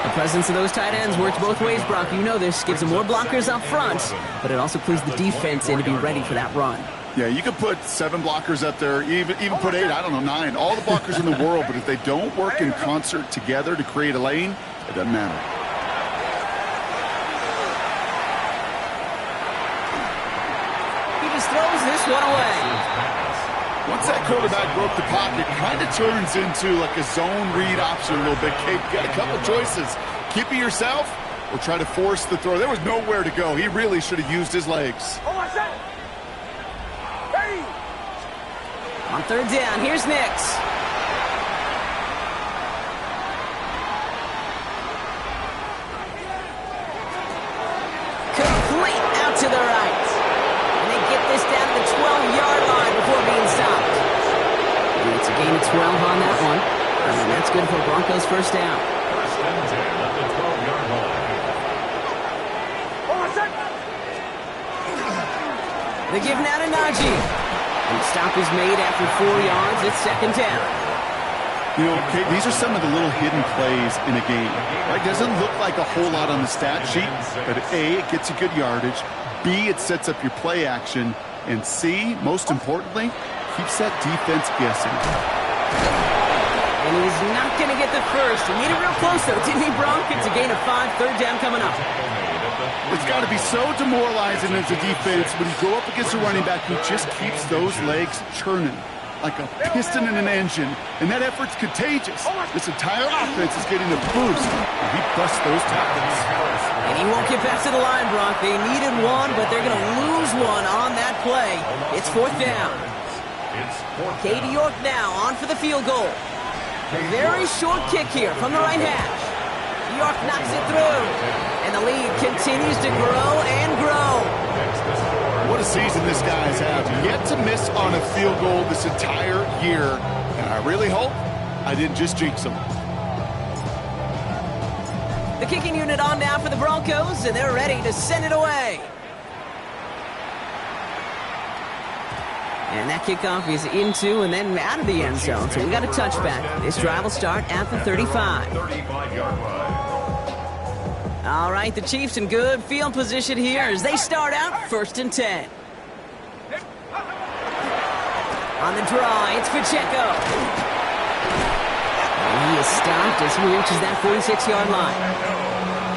The presence of those tight ends works both ways, Brock. You know this. Gives them more blockers up front, but it also clues the defense in to be ready for that run. Yeah, you could put 7 blockers up there, even put 8, I don't know, 9. All the blockers in the world, but if they don't work in concert together to create a lane, it doesn't matter. He just throws this one away. Once that quarterback broke the pocket, kind of turns into like a zone read option a little bit. Kate, you got a couple choices. Keep it yourself or try to force the throw. There was nowhere to go. He really should have used his legs. On third down, here's Nix. Complete out to the right. And they get this down to the 12-yard line before being stopped. And it's a gain of 12 on that one. And that's good for Broncos first down. First and 10 at the 12-yard line. They give now to Najee. And the stop is made after 4 yards. It's second down. You know, Kate, these are some of the little hidden plays in a game. Right? Doesn't look like a whole lot on the stat sheet, but A, it gets you good yardage. B, it sets up your play action. And C, most importantly, keeps that defense guessing. And he's not going to get the first. He made it real close, though, didn't he, Bronk? It's a gain of 5, third down coming up. It's got to be so demoralizing as a defense when you go up against a running back who just keeps those legs churning like a piston in an engine, and that effort's contagious. This entire offense is getting a boost, and he busts those tackles. And he won't get back to the line, Brock. They needed one, but they're going to lose one on that play. It's fourth down. Katie York now on for the field goal. A very short kick here from the right hash. York knocks it through. And the lead continues to grow and grow. What a season this guy's had. Yet to miss on a field goal this entire year. And I really hope I didn't just jinx him. The kicking unit on now for the Broncos, and they're ready to send it away. And that kickoff is into and then out of the end zone, so we got a touchback. This drive will start at the 35. 35-yard line. All right, the Chiefs in good field position here as they start out 1st and 10. On the draw, it's Pacheco. And he is stopped as he reaches that 46-yard line.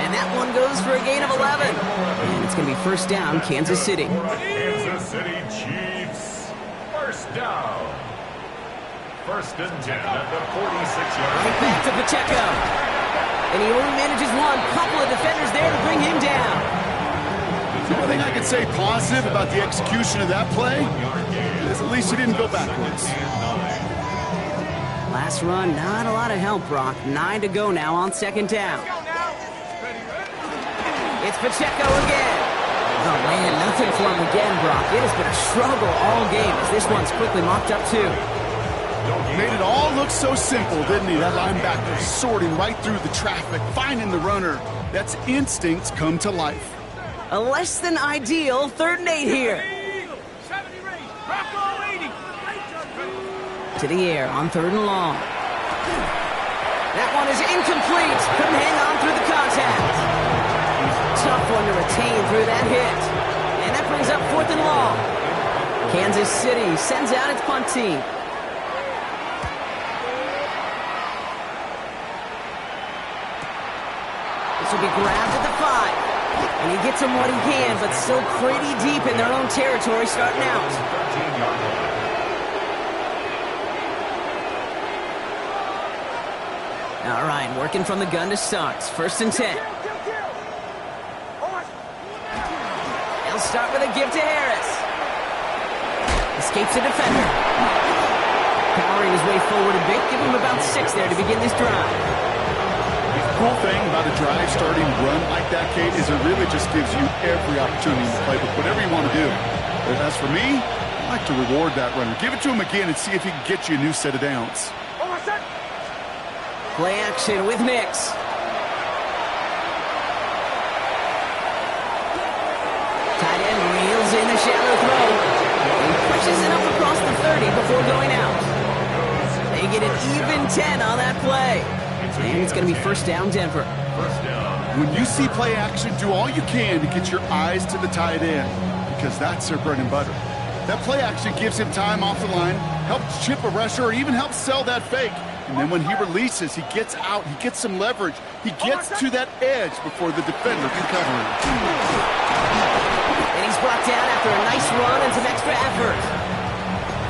And that one goes for a gain of 11. And it's going to be 1st down, Kansas City. Kansas City Chiefs. 1st down. 1st and 10 at the 46-yard line. Right back to Pacheco. And he only manages one. Couple of defenders there to bring him down. The only thing I can say positive about the execution of that play is at least he didn't go backwards. Last run, not a lot of help, Brock. 9 to go now on 2nd down. It's Pacheco again. Oh, man, nothing for him again, Brock. It has been a struggle all game as this one's quickly mopped up, too. Made it all look so simple, didn't he? That linebacker sorting right through the traffic, finding the runner. That's instincts come to life. A less than ideal 3rd and 8 here. To the air on 3rd and long. That one is incomplete. Couldn't hang on through the contact. Tough one to retain through that hit. And that brings up 4th and long. Kansas City sends out its punt team. This will be grabbed at the 5. And he gets them what he can, but still pretty deep in their own territory starting out. 13-yard line. All right, working from the gun to start. 1st and 10. They'll start with a give to Harris. Escapes a defender. Powering his way forward a bit. Give him about 6 there to begin this drive. The cool thing about a drive starting run like that, Kate, is it really just gives you every opportunity to play with whatever you want to do. But as for me, I like to reward that runner. Give it to him again and see if he can get you a new set of downs. Play action with Nix. Tight end reels in a shallow throw. He pushes it up across the 30 before going out. They get an even 10 on that play. And it's going to be 1st down, Denver. 1st down. When you see play action, do all you can to get your eyes to the tight end, because that's their bread and butter. That play action gives him time off the line, helps chip a rusher, or even helps sell that fake. And then when he releases, he gets out, he gets some leverage. He gets to that edge before the defender can cover him. And he's brought down after a nice run and some extra effort.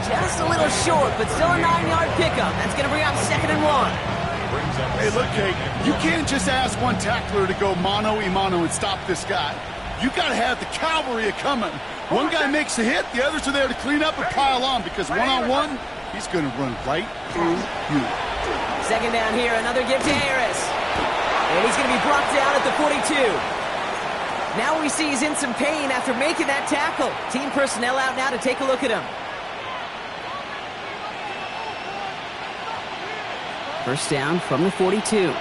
Just a little short, but still a 9-yard pickup. That's going to bring up 2nd and 1. Hey, look, Kate, you can't just ask one tackler to go mano-a-mano and stop this guy. You got to have the cavalry coming. One guy makes a hit, the others are there to clean up and pile on, because one-on-one, he's going to run right through you. 2nd down here, another give to Harris. And he's going to be brought down at the 42. Now we see he's in some pain after making that tackle. Team personnel out now to take a look at him. 1st down from the 42.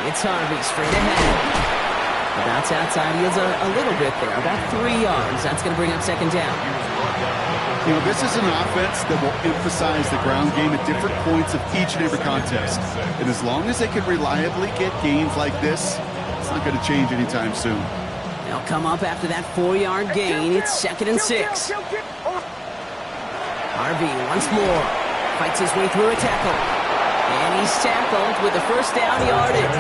It's Harvey straight ahead. That's outside. He has a little bit there, about 3 yards. That's going to bring up 2nd down. You know, this is an offense that will emphasize the ground game at different points of each and every contest. And as long as they can reliably get gains like this, it's not going to change anytime soon. They'll come up after that 4-yard gain. It's 2nd and 6. Harvey once more fights his way through a tackle. And he's tackled with the 1st down yardage.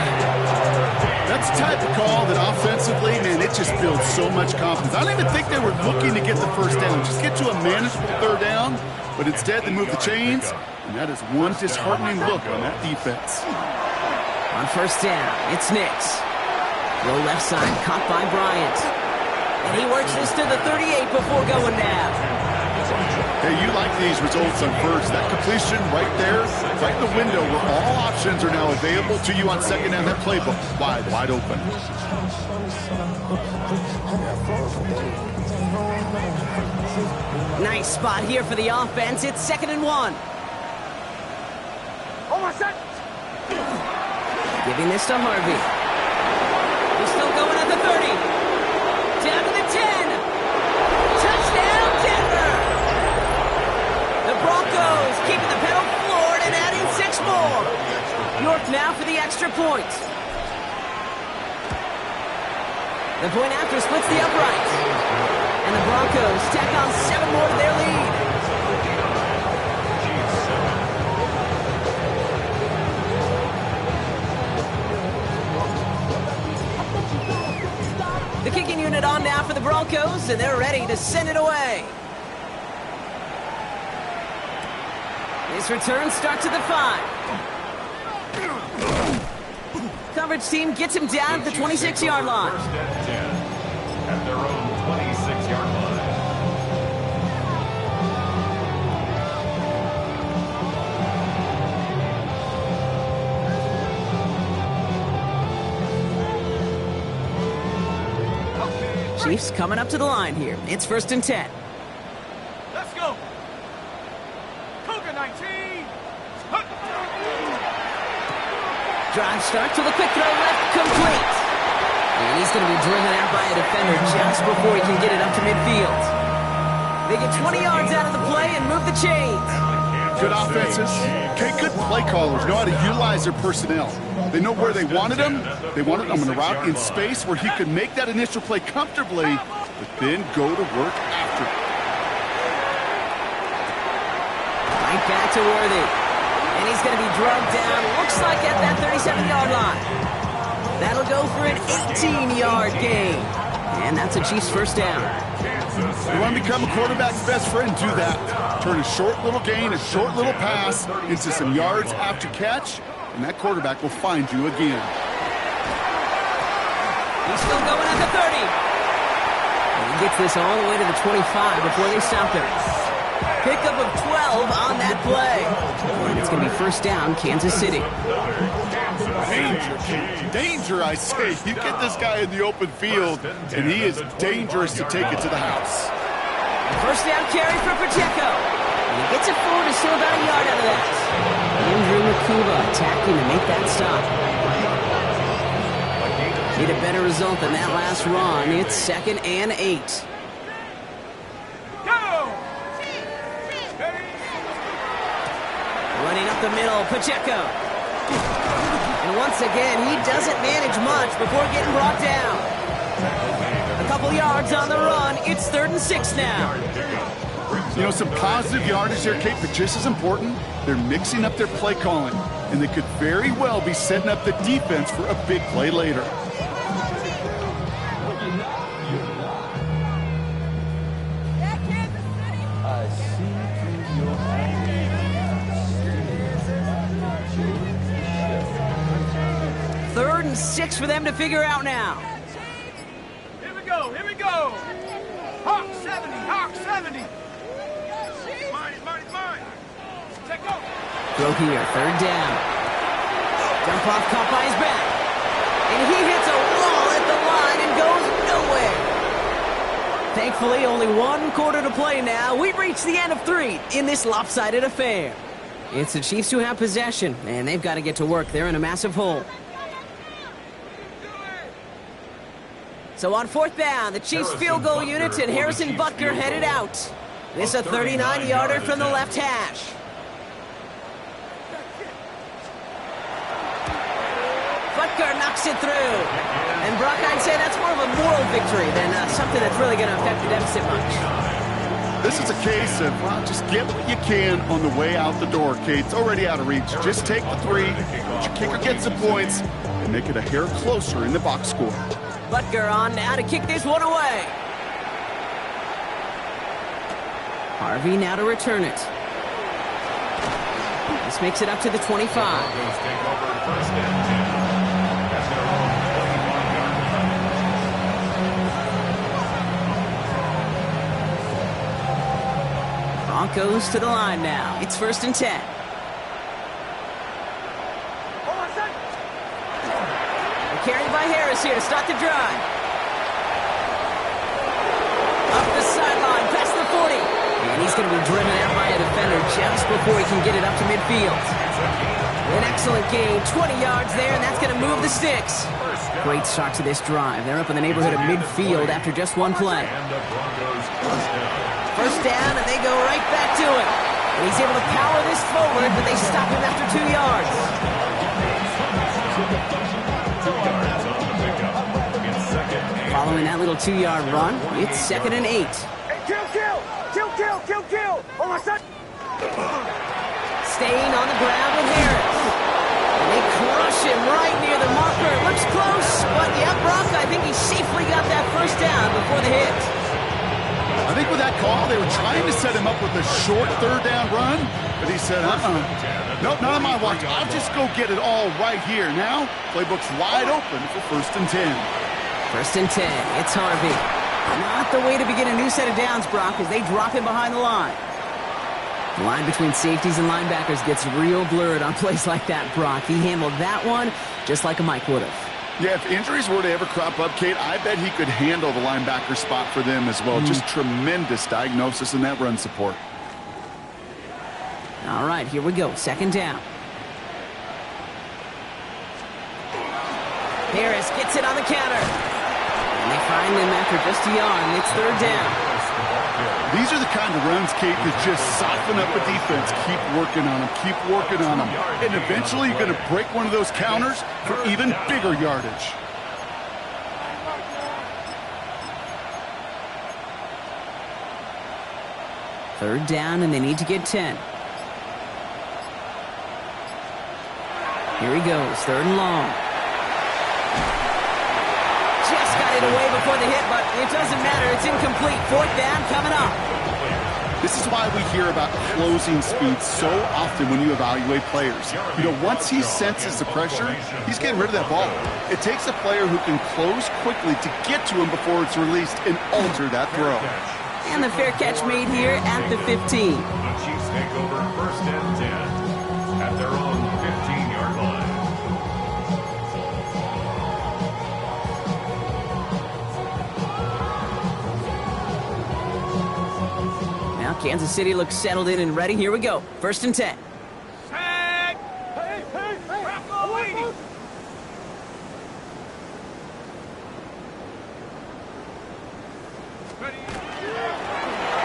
That's the type of call that offensively, man, it just builds so much confidence. I don't even think they were looking to get the 1st down, just get to a manageable 3rd down, but instead they move the chains, and that is one disheartening look on that defense. On 1st down, it's Nix. Low left side, caught by Bryant. And he works this to the 38 before going down. Hey, you like these results on first. That completion right there, right in the window where all options are now available to you on second down. That playbook wide open. Nice spot here for the offense. It's 2nd and 1. Oh, my son! Giving this to Harvey. He's still going at the 30. Down to the 10. Touchdown, Denver! The Broncos keeping the pedal floored and adding 6 more. York now for the extra point. The point after splits the uprights. And the Broncos tack on 7 more to their lead. The kicking unit on now for the Broncos, and they're ready to send it away. This return starts at the 5. Coverage team gets him down at the 26-yard line. First and 10 at their own 26-yard line. Chiefs coming up to the line here. It's 1st and 10. Let's go! Cougar 19! Drive starts with a quick throw left, complete. And he's going to be driven out by a defender just before he can get it up to midfield. They get 20 yards out of the play and move the chains. Good offenses. Okay, good play callers know how to utilize their personnel. They know where they wanted them. They wanted them in a route in space where he could make that initial play comfortably, but then go to work after. Right back to Worthy. And he's going to be drugged down, looks like at that 37-yard line. That'll go for an 18-yard gain. And that's a Chiefs first down. You want to become a quarterback's best friend, do that. Turn a short little gain, a short little pass into some yards after catch, and that quarterback will find you again. He's still going at the 30. And he gets this all the way to the 25 before they stop him. Pickup of 12 on that play. And it's going to be first down, Kansas City. Danger, danger, I say. You get this guy in the open field, and he is dangerous to take it to the house. First down carry for Pacheco. And he gets it forward to still about a yard out of that. Andrew Makuba attacking to make that stop. Need a better result than that last run. It's 2nd and 8. Running up the middle, Pacheco. And once again, he doesn't manage much before getting brought down. A couple yards on the run. It's 3rd and 6 now. You know, some positive yardage there, Kate, but just as important, they're mixing up their play calling, and they could very well be setting up the defense for a big play later. Third and 6 for them to figure out now. Here we go, here we go! Hawk 70, Hawk 70! Mine! Check go! Throw here, 3rd down. Dump off caught by his back. And he hits a wall at the line and goes nowhere. Thankfully, only 1 quarter to play now. We've reached the end of 3 in this lopsided affair. It's the Chiefs who have possession, and they've got to get to work. They're in a massive hole. So on 4th down, the Chiefs field goal unit and Harrison Butker headed out. This a 39-yarder from the left hash. Butker knocks it through. And Brock, I'd say that's more of a moral victory than something that's really going to affect the deficit much. This is a case of, well, just get what you can on the way out the door, Kate. It's already out of reach. Just take the 3, let your kicker get some points, and make it a hair closer in the box score. Butker on now to kick this one away. Harvey now to return it. This makes it up to the 25. Take over 1st and 10 at their own 21-yard Broncos to the line now. It's 1st and 10. Carried by Harris here to start the drive. Up the sideline, past the 40. And he's going to be driven out by a defender just before he can get it up to midfield. An excellent gain, 20 yards there, and that's going to move the sticks. Great start to this drive. They're up in the neighborhood of midfield after just one play. First down, and they go right back to it. And he's able to power this forward, but they stop him after 2 yards. Following that little 2-yard run, it's 2nd and 8. Hey, kill! Oh, my son! Staying on the ground with Harris. And they crush him right near the marker. Looks close, but yeah, Brock, I think he safely got that first down before the hit. I think with that call, they were trying to set him up with a short 3rd down run, but he said, nope, not on my watch. I'll just go get it all right here. Now, playbook's wide open for 1st and 10. 1st and 10, it's Harvey. Not the way to begin a new set of downs, Brock, as they drop him behind the line. The line between safeties and linebackers gets real blurred on plays like that, Brock. He handled that one just like a Mike would have. Yeah, if injuries were to ever crop up, Kate, I bet he could handle the linebacker spot for them as well. Just tremendous diagnosis in that run support. All right, here we go. 2nd down. Harris gets it on the counter. And they find him after just a yard. It's 3rd down. These are the kind of runs, Kate, that just soften up a defense. Keep working on them. Keep working on them. And eventually you're going to break one of those counters for even bigger yardage. Third down, and they need to get 10. Here he goes, 3rd and long. Just got it away before the hit, but it doesn't matter. It's incomplete. 4th down coming up. This is why we hear about closing speed so often when you evaluate players. You know, once he senses the pressure, he's getting rid of that ball. It takes a player who can close quickly to get to him before it's released and alter that throw. And the fair catch made here at the 15. The Chiefs take over 1st and 10 at their own 15-yard line. Now Kansas City looks settled in and ready. Here we go. 1st and 10. Hey!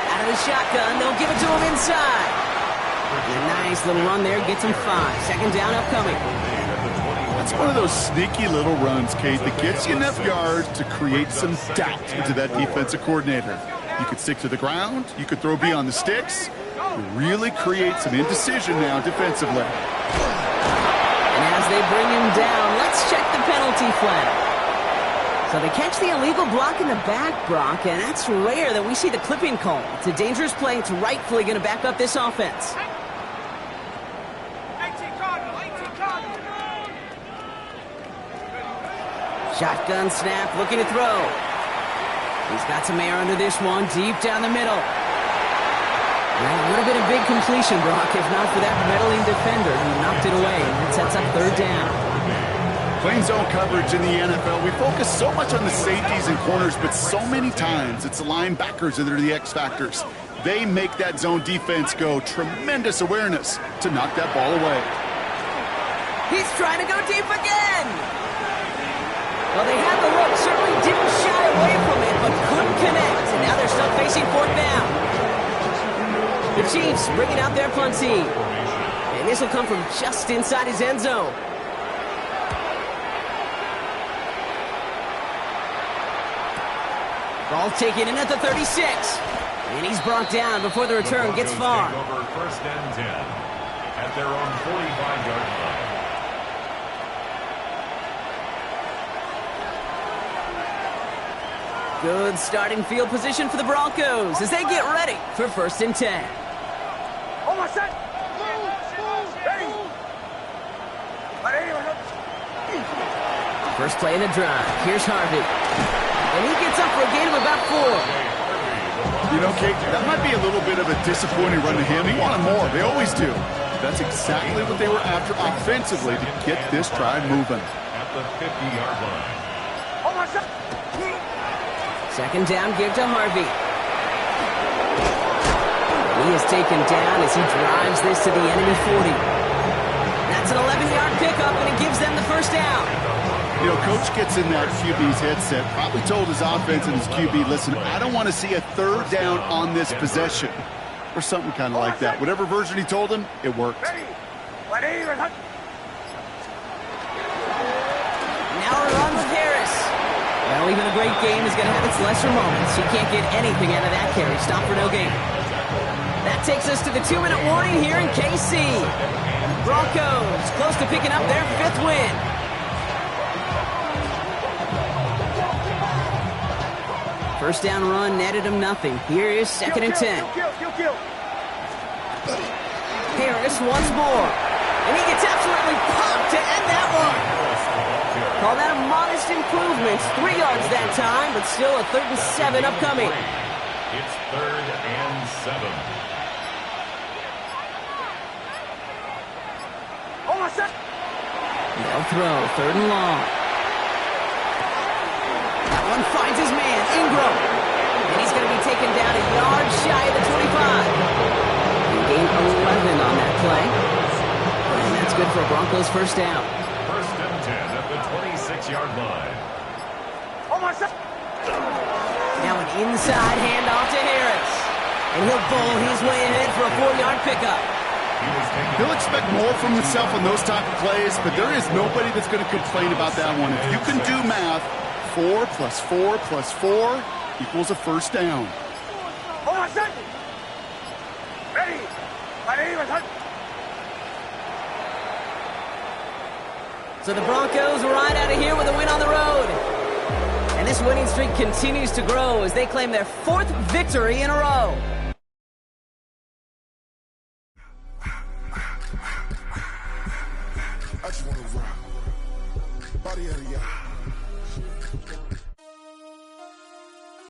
Out of the shotgun, they'll give it to him inside. And a nice little run there, gets him 5. 2nd down upcoming. That's one of those sneaky little runs, Kate, that gets you enough yards to create some doubt into that defensive coordinator. You could stick to the ground, you could throw beyond the sticks, really create some indecision now defensively. And as they bring him down, let's check the penalty flag. So they catch the illegal block in the back, Brock, and that's rare that we see the clipping call. It's a dangerous play. It's rightfully going to back up this offense. 18 Cardinal. Shotgun snap, looking to throw. He's got some air under this one, deep down the middle. Well, it would have been a big completion, Brock, if not for that meddling defender who knocked it away. And it sets up 3rd down. Playing zone coverage in the NFL, we focus so much on the safeties and corners, but so many times it's the linebackers that are the X factors. They make that zone defense go. Tremendous awareness to knock that ball away. He's trying to go deep again. Well, they had the look, certainly didn't shy away from it, but couldn't connect. And now they're stuck facing 4th down. The Chiefs bringing out their punt team. And this will come from just inside his end zone. Ball taken in at the 36. And he's brought down before the return gets far. Over 1st and 10 at their own 45-yard line. Good starting field position for the Broncos as they get ready for 1st and 10. Oh, my son! First play of the drive. Here's Harvey. And he gets up for a gain of about 4. You know, Kate, that might be a little bit of a disappointing run to him. He wanted more. They always do. That's exactly what they were after offensively to get this drive moving. At the 50-yard line. Second down, give to Harvey. He is taken down as he drives this to the enemy 40. That's an 11-yard pickup, and it gives them the first down. You know, Coach gets in that QB's headset, probably told his offense and his QB, listen, I don't want to see a third down on this possession. Or something kind of like that. Whatever version he told him, it worked. Now a run with Harris. Well, even a great game is going to have its lesser moments. You can't get anything out of that carry. Stop for no gain. That takes us to the 2-minute warning here in KC. Broncos close to picking up their 5th win. First down run netted him nothing. Here is 2nd and 10. Harris once more. And he gets absolutely popped to end that one. Call that a modest improvement. 3 yards that time, but still a 3rd and 7 upcoming. It's 3rd and 7. They'll throw, 3rd and long. That one finds his man, Ingram. And he's going to be taken down a yard shy of the 25. He gained 11 on that play. And that's good for a Broncos first down. 1st and 10 at the 26-yard line. Now an inside handoff to Harris. And he'll bowl his way ahead for a 4-yard pickup. He'll expect more from himself on those type of plays, but there is nobody that's going to complain about that one. If you can do math, 4 plus 4 plus 4 equals a first down. So the Broncos ride out of here with a win on the road. And this winning streak continues to grow as they claim their 4th victory in a row.